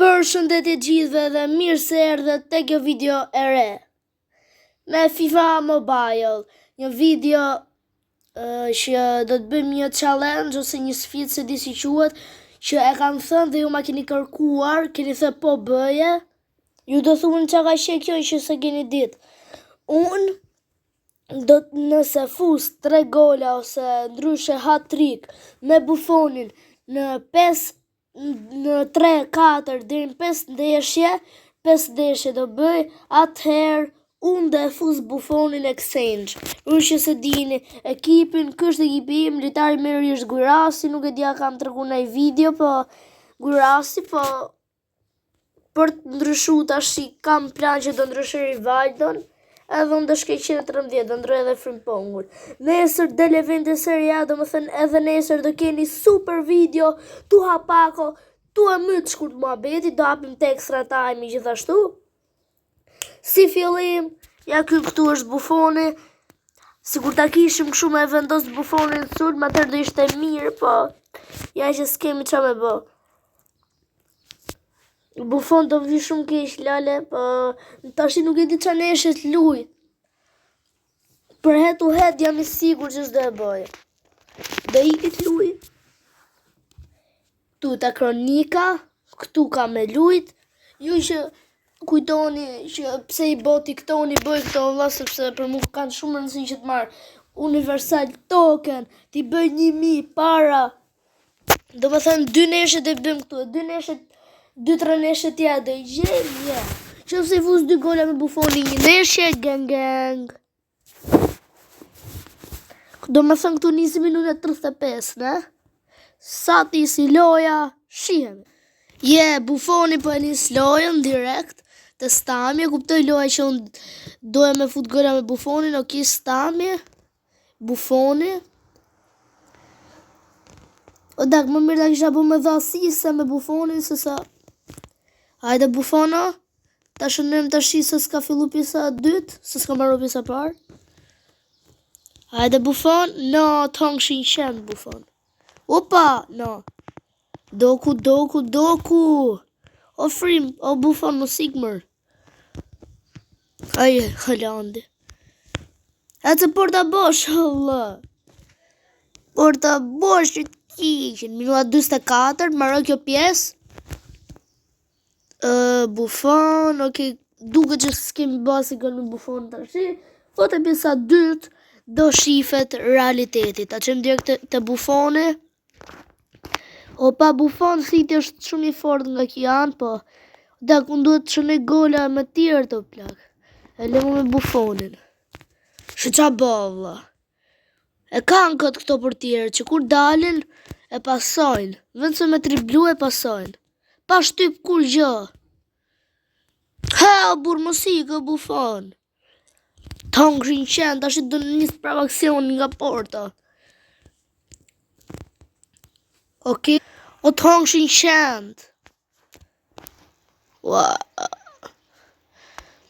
Përshëndetje gjithëve dhe mirë se erdhët te kjo video e re me FIFA Mobile, një video që do të bëjmë një challenge ose një sfidë se di si quhet, që e kam thënë dhe ju ma keni kërkuar, keni thënë po bëje, ju do thunë që ka që kjo që se keni ditë. Unë do të nëse fus 3 gola ose ndryshe hat-trick me Buffonin në 3, 4 deri në 5 ndeshje do bëj, atëherë unë dhe fus Buffonin exchange. Unë që se dini ekipin, kështë ekipi im, lojtari i mirë është Guirassi, nuk e dija kam tregu në video, po Guirassi, po për të ndryshu tash kam plan që do ndryshoj Rivaldon, edhe unë do shkej 113, do ndroj edhe Frimpongun. Nesër del eventi seria, do më thënë edhe nesër do keni super video, tu hapako, tu e mytë shkurt muhabeti, do hapim te extra time i gjithashtu. Si fillim, ja ky këtu është Buffoni, si kur ta kishim këshu me vendos Buffonin sul, ma tërë do ishte mirë, po ja që s'kemi qa me bë. Buffon do vi shumë keq lale, po tash nuk e di qa neshet luj. Për head to head jam i sigur që s'do e bëj. Do ikit luj. Tu ta kronika, këtu ka me lujt. Ju që kujtoni që pse i boti këtoni bëj këto valla, sepse për mu kanë shumë rëndësi që të marr universal token, t'i bëj 1000 para. Do më thënë 2 neshet e bëm këtu, 2-3 neshe tja do i gjem, që se fus 2 gola me Buffonin një neshe, gang. Do më thënë këtu 20 minuta 35, ne? Sa ti si loja, shihem. Buffoni po e nis lojën direkt, të stamje, kuptoj loja që unë doja me fut gola me Buffonin, ok, stamje, Buffoni. O dak, më mirë da kisha po me dha sisa me Buffonin, se sa... Hajde Buffono, ta shënëm të shi se s'ka fillu pjesa 2, se s'ka marru pjesa parë. Hajde Buffon, no, të hongëshin qenë Buffon. Opa, no. Doku. O Frim, o Buffon, më Sigmar. Aje, Hollandi. E të porta bosh, Allah. Porta bosh që t'kishin. Minuta 24, marrë kjo pjesë. Buffon, ok, duke që s'kemi basi gëllë në Buffon të shi, po të pjesa 2 do shifet realitetit. Ta qem direkt të Buffoni. Opa, Buffon si ti është shumë i fort nga kian, po da ku duhet të shënej gola me tjerë të plak. E lemu me Buffonin. Shë qa bovla. E kanë këtë këto për tjerë, që kur dalin e pasojnë. Vëndë se me triblu e pasojnë. Pa shtyp kur gjë. Ha, burmosika, Buffon. Tongëshin qenë, ta shi do njësë prap aksion nga porta. Ok. O tongëshin qenë.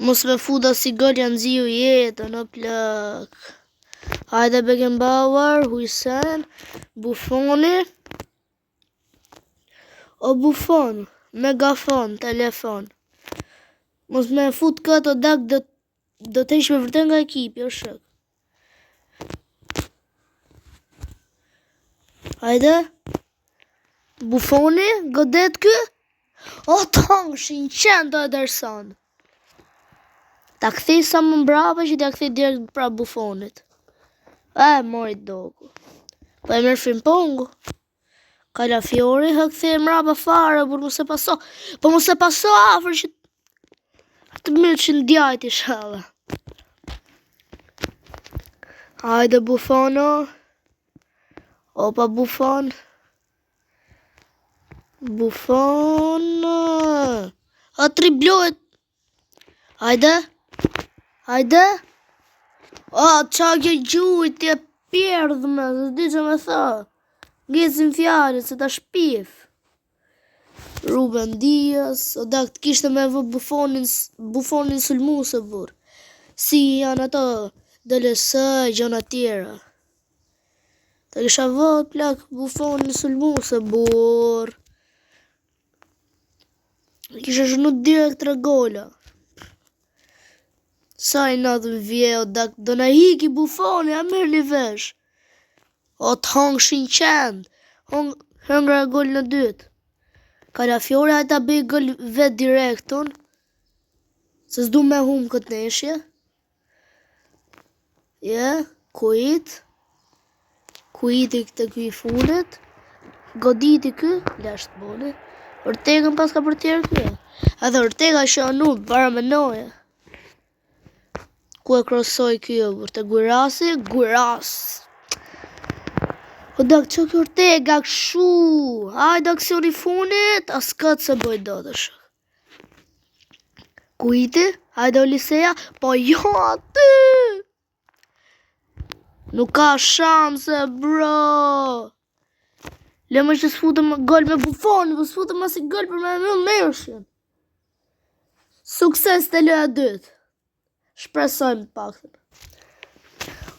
Mos me fuda si gëll janë ziju jetën, o plak. Hajde Beckenbauer, Huijsen, Buffoni. O Buffon, megafon, telefon. Mos me fut këtë o dak do të ishme vërtet nga ekipi, o shëk. Hajde. Buffoni, godet kë? O tongëshin qenë të Ederson. Ta këthi sa më mbrapa që ta këthi direkt pra Buffonit. Morit doku. Po e mërë Frimpongu. Calafiori, hë këthi e mrapa fare, por mos e paso. Po mos e paso afer që të mirë që në djajt i shala. Hajde Buffono. Opa Buffon. Buffono. A triblojt. Hajde. O, qa kjo gjujt, tje pjerdhme, se di që me tha. Gjecim fjarit, se ta shpif. Ruben Dias, o da këtë kishtë me vë Buffonin sulmu se bur. Si janë ato, DLS, gjona tjera. Ta kisha vë plak Buffonin sulmu se bur. Kisha shënu direkt 3 gola. Sa i natën vje, do na hiki Buffoni, a mirë një vesh. O të hangshin qend, hëngra gol në dytë. Kalafiori hajta bëj gol vet direkton, se s'du me hum këtë neshje. Kujiti këtë ky i funit, goditi ky, lasht boli. Ortegën pas ka për tjerë ky. Edhe Ortega shonu, para me noje. Ku e krosoj kjo, të Guirasi, Guiras. O dak që kjo Ortega këshu, hajde aksioni funit, as këtë se bëj do të shë. Kujti, hajde Oliseja, po jo aty. Nuk ka shanse, bro. Le më që s'futëm gol me Buffoni, po s'futëm as i gol për me mërë neshjen. Sukses të loja dytë. Shpresojmë paktën.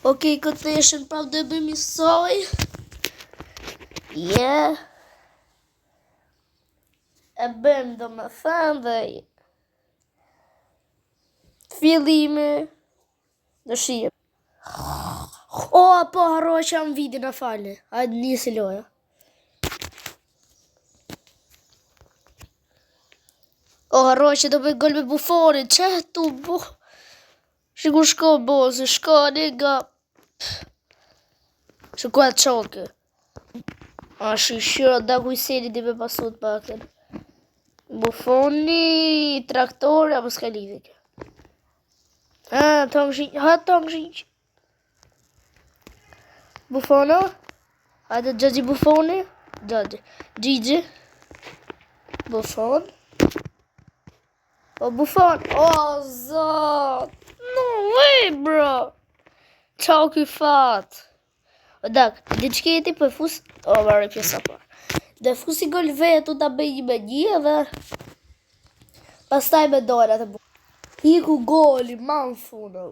Okej, këtë neshjen prap dhe bëjmë i soj. E bëjmë do me thënë dhe fillimi në shqip. O, po harroj që jam vidi në falë. Hajde nisi loja. O, harroj që do bëj gol me Buffoni. Që tu bu? Shikur shko bozi, shko një nga... Shko e qoke. A shishiro da kujseni di me pasut paktën. Buffoni, traktori, apo s'ka lidhje kjo. Tangshin. Buffono. Hajde Gigi Buffoni. Gigi. Buffon. O Buffon. O zot. No way bro. Ciao ky fat. O dak, di që jeti për fus. O varë pjesa parë. Dhe fusi gol vetu ta bëj një me një dhe pastaj me dojnë atë bu. Hiku goli, ma në funë.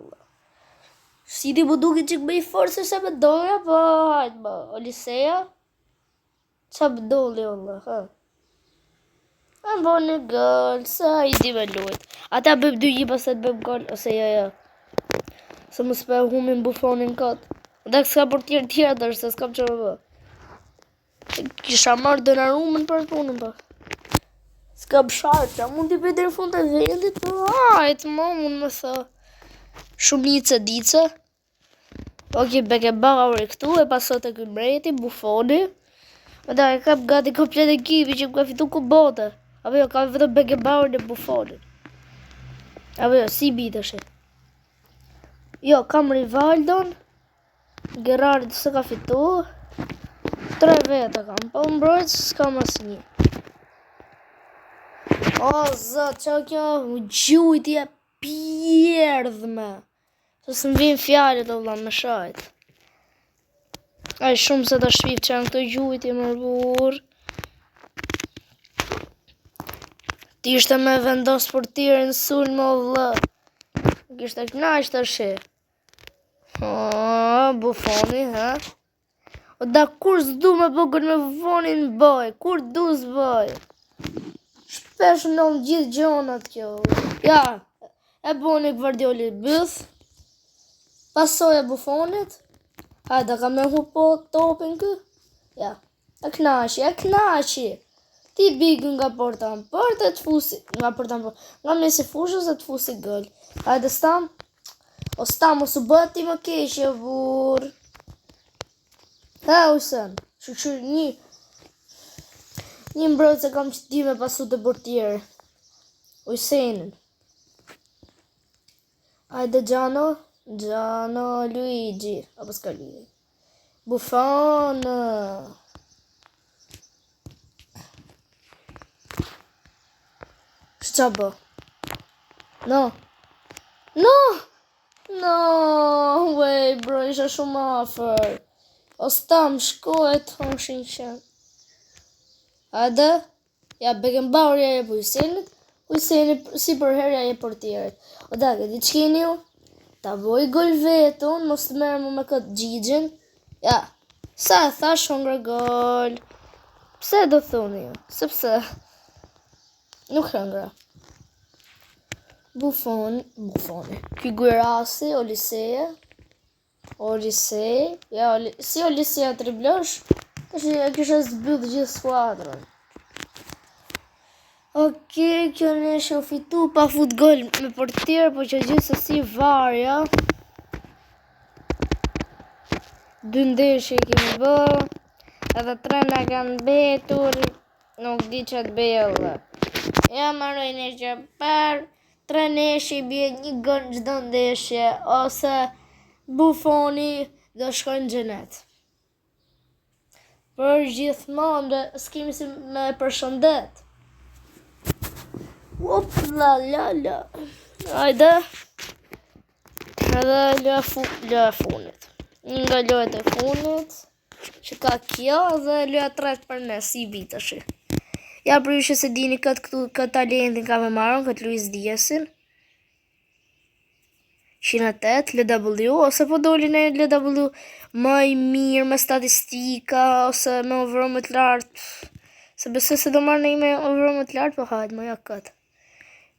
Si ti mu duke që bëj forse se me dojnë, po hajtë ma. Oliseja. Qa më doli, Allah, ha? A më bo një gol, sa i di me lujt. Ata bëjmë 2-1 pas të bëjmë gol, ose ja. Se më s'pe humin Buffonin këtë. Dhe s'ka për tjerë dërse s'kam që më bë. Kisha marrë dënarumën për punën për. S'ka bësharë që mund t'i bëj dhe në fund të vendit, për hajtë ma mund më thë. Shumice dice. Oke, Beckenbauer këtu e pasot e kënë mreti, Buffoni. Da, e kam gati komplet ekipi që më ka fitu ku bote. Apo jo, ka vetëm Beckenbauer dhe Buffoni. Apo jo, si bitëshe. Jo, kam Rivaldon. Gerard se ka fitu. 3 vete kam, po mbrojt s'kam asnjë. O zot, qa kjo gjujtje pjerdhme. Se s'm vin fjallet o vlla me shajt. Aj shumë se ta shpif që janë këto gjujtje më burr. Ti ishte me vendos për tirin sul më vlla. Kishte knaq të shi. Buffoni, ha? O da kur s'du me bëgën me Buffonin bëj, kur du s'bëj. Shpesh në gjithë gjonat kjo. Ja, e boni Gvardioli bëth. Pasoj e Buffonit. Hajde, ka me hu po topin kë. Ja, e knaqi. Ti bigë nga porta në porta e të fusi. Nga mesi fushës e të fusi gëll. Hajde, stam. O stam, o su bët ti më keqe, burr. Ha, Usen, një mbrojt se kam që ti me pasu të portierë. Usenin. Ajde Giano Luigi. Apo s'ka Luigi. Buffon. Shqa bë? No, way bro, isha shumë afer. O stam, shkoj të hangshin qenë. Ade, ja Beckenbauer ja e për Usenit, si për herja e portierit. O da, këti që keni ju? Ta boj gol vetën, mos të merë më me këtë Gjigjen. Ja, sa e thash hëngra gol. Pse do thoni ju? Sepse, Nuk hëngra. Bufoni. Ky Guerassi, Olisej. Ja, si Olisej triblosh, kisha zbyll gjithë skuadrën. Okej, kjo neshe u fitu pa fut gol me portier, po që gjithsesi varja. 2 ndeshje kemi bë, edhe 3 na kanë betur, nuk di që të bellë. Ja marroj neshe par, 3 neshe bie 1 gol çdo ndeshje, ose Bufoni do shkojnë në xhenet. Për gjithmonë s'kemi si me përshëndet. Op la. Hajde. Edhe loja funit. Një nga lojët e funit, që ka kjo, dhe loja tret për ne, si vitashi. Ja për ju që se dini këtë talentin ka me marron, këtë Luis Diazin. 108, LW, ose po doli në LW më i mirë, me statistika, ose me overall më të lartë. Se besoj se do marrë në me overall më të lartë, po hajtë, më ja këtë.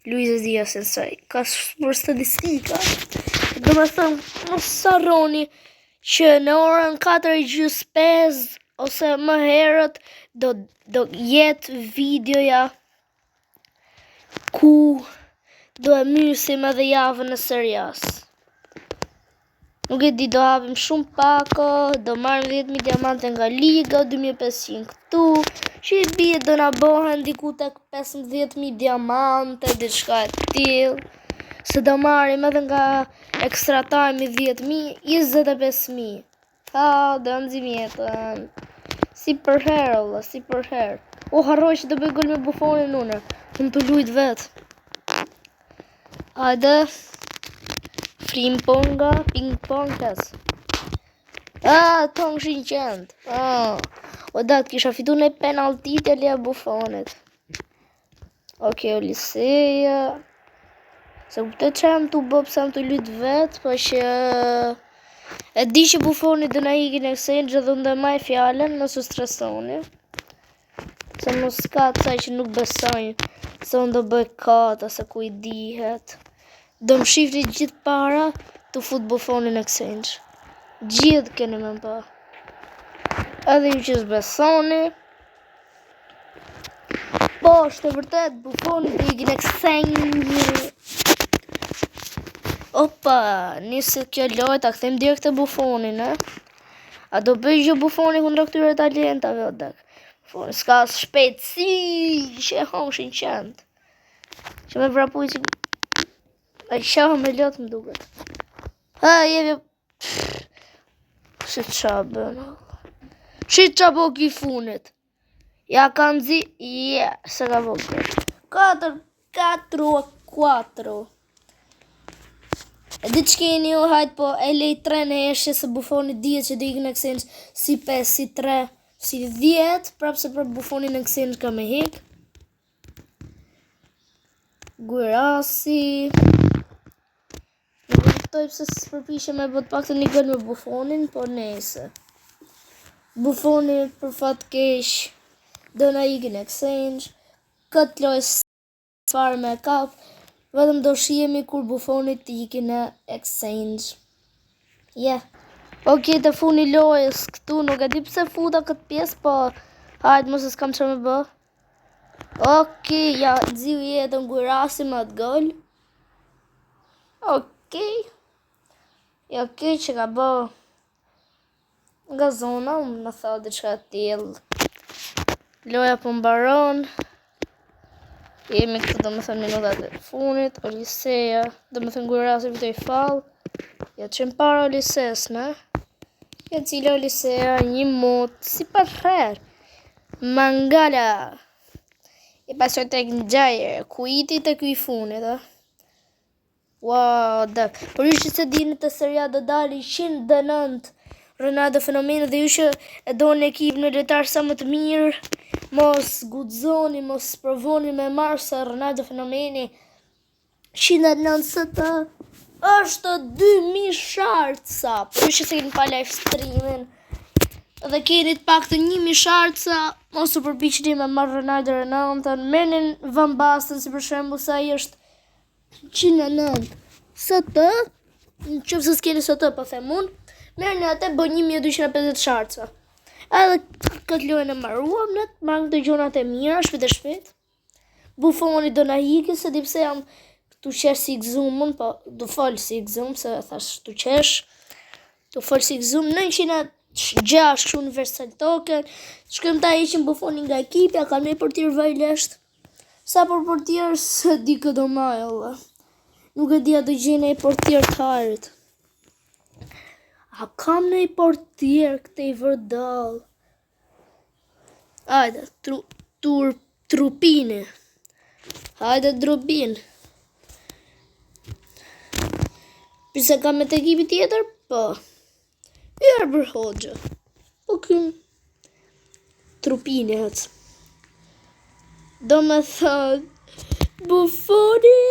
Luis Diazin, saj, ka për statistika. Do me thëmë, mos sarroni që në orën 4:45 ose më herët do jetë videoja ku do e mysim edhe javën e serias. Nuk e di, do hapim shumë pako, do marrim 10.000 diamante nga Liga, 2.500 këtu, që i bie do na bohen diku tek 15.000 diamante, diçka e tillë. Se do marrim edhe nga extra time 10.000, 25.000. Do nxim jetën. Si për herë. O, harroj që do bëj gol me Bufonin unë. Unë të lujt vet. Hajde. Ping pong kas. Tong 100. O dat kisha fitu në penaltit e lea Bufonit. Okej, Oliseja. Se kuptoj që jam të bëp sa më të lytë vetë, po që e di që Bufoni dhe na ikin e kësejnë gjithë dhe maj fjallën, nësë stresoni. Se mos ka të saj që nuk besojnë, se unë do bëj kata, se ku i dihet. Do më shifri gjithë para të fut Bufonin e kësejnë. Gjithë keni me më pa. Edhe ju që s'besoni. Po, është e vërtet, Bufoni dhe ikin e kësejnë. Opa, nisë kjo lojt, a këthejmë direkt e Bufonin, A do bëj gjë Bufoni kundra këtyre talentave, o dek. Bufoni s'ka shpejtësi, që e hongshin qëndë. Që me vrapuj që... A i shaha me lotë më duket. Jemi... Shit qa bënë. Shit qa bo ki funit. Ja kanë zi... se ka bo kërë. 4-4. E di që keni ju hajtë, po e lej 3 në eshe se Bufoni 10 që di në kësenç si 5, si 3, si 10, prapë se prapë Bufoni në kësenç ka me hik. Guerassi. Nuk kuptoj pse së përpishe me bët pak të një gëll me Bufonin, po nese. Bufoni për fat kesh do na ikin e kësenç, këtë lojës farë me kap. Vetëm do shihemi kur Bufoni të ikin në exchange. Okej, të funi lojës këtu, nuk e di pse futa këtë pjesë, po hajtë mos e s'kam që me bë. Okej, ja, dziu jetën Guerassi më atë gol. Okej, që ka bë nga zona, më tha diçka tillë. Loja po mbaron. Jemi këtu do më thënë minutat e funit, Oliseja, do më thënë Guerassi vëtoj fall. Ja të qenë para Olises, ne? Ja cila Oliseja, një mot, si për herë. Mangala. E pasoj të në gjaje, ku iti të kuj funit, Wow, dhe. Por ju që se dini të seria do dali 109 Ronaldo Fenomeno dhe ju që e do në ekip në lojtar sa më të mirë, mos guxoni, mos provoni me marrë se Ronaldo Fenomeni 190 është 2000 shartë sa. Por ju që se keni pa live streamin, Dhe keni të pak të 1000 shartësa, mos u përpiqeni me marrë Ronaldo Renantën, merrni Van Basten si për shembull sa ai është 109. ST, nëse s'keni ST po them unë, merrni atë bën 1250 shartësa. Edhe këtë lojën e mbaruam, ne marrim të gjonat e mira shpejt e shpejt. Buffoni do na hiqë, se di pse jam tu qesh si gzumun, po do fol si gzum, se thash tu qesh. Tu fol si gzum 906 kështu në Versal Token. Shkojmë ta heqim Buffonin nga ekipi, a kam një portier vajlesht. Sa për portier se di këdo maj, Allah. Nuk e di a do gjej një portier të harit. A kam një portier këtë i vërdal. Hajde, Trupini. Hajde, Drobin. Pse kam me të ekipi tjetër? Po. Erber Hoxha. Po këm Trupini hëtë. Do me thënë, Buffoni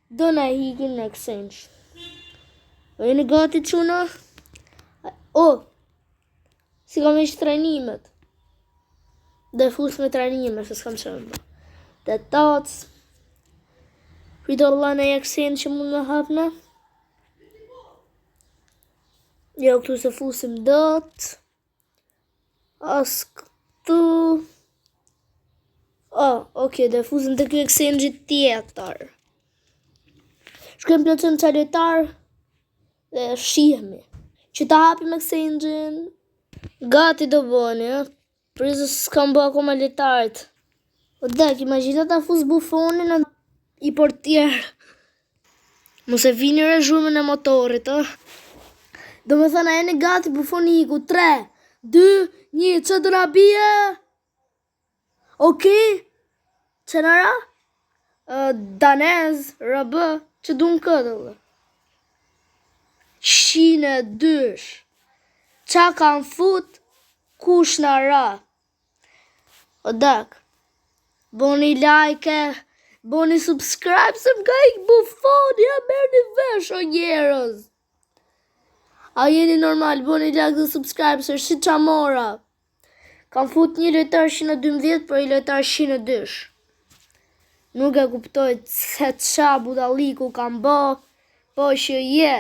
do na hikin në kësenç. O jeni gati quna? Si kam ishtë trajnimet. Dhe fus me trajnime, se s'kam qëmba. Dhe tacë. Rritë Allah në jaksen që mund me hapna. Jo, këtu se fusim dot. As këtu. Oke, dhe fusim të kjo exchange tjetër. Shkojmë plëcën që letar. Dhe shihemi. Që ta hapim exchange-in. Gati do bëni, Prizës s'kam bë akoma letarit. O dek, imagina ta fus Buffonin i portier. Mos e vini re zhurmën e motorit, Do me thëna e në gati Buffoni hiku 3, 2, 1, që do na bie? Okej? Që nëra? Danez, RB, që du në këtë dhe? 102. Qa kanë fut, kush në ra? O dak, boni like, boni subscribe, se m'ka ik Buffoni, ja merë një vesh, o njerëz. A jeni normal, boni like dhe subscribe, se shi qa mora. Kam fut një lojtar 112, për i lojtar 102. Nuk e kuptoj se qa budaliku kam bo, po që je.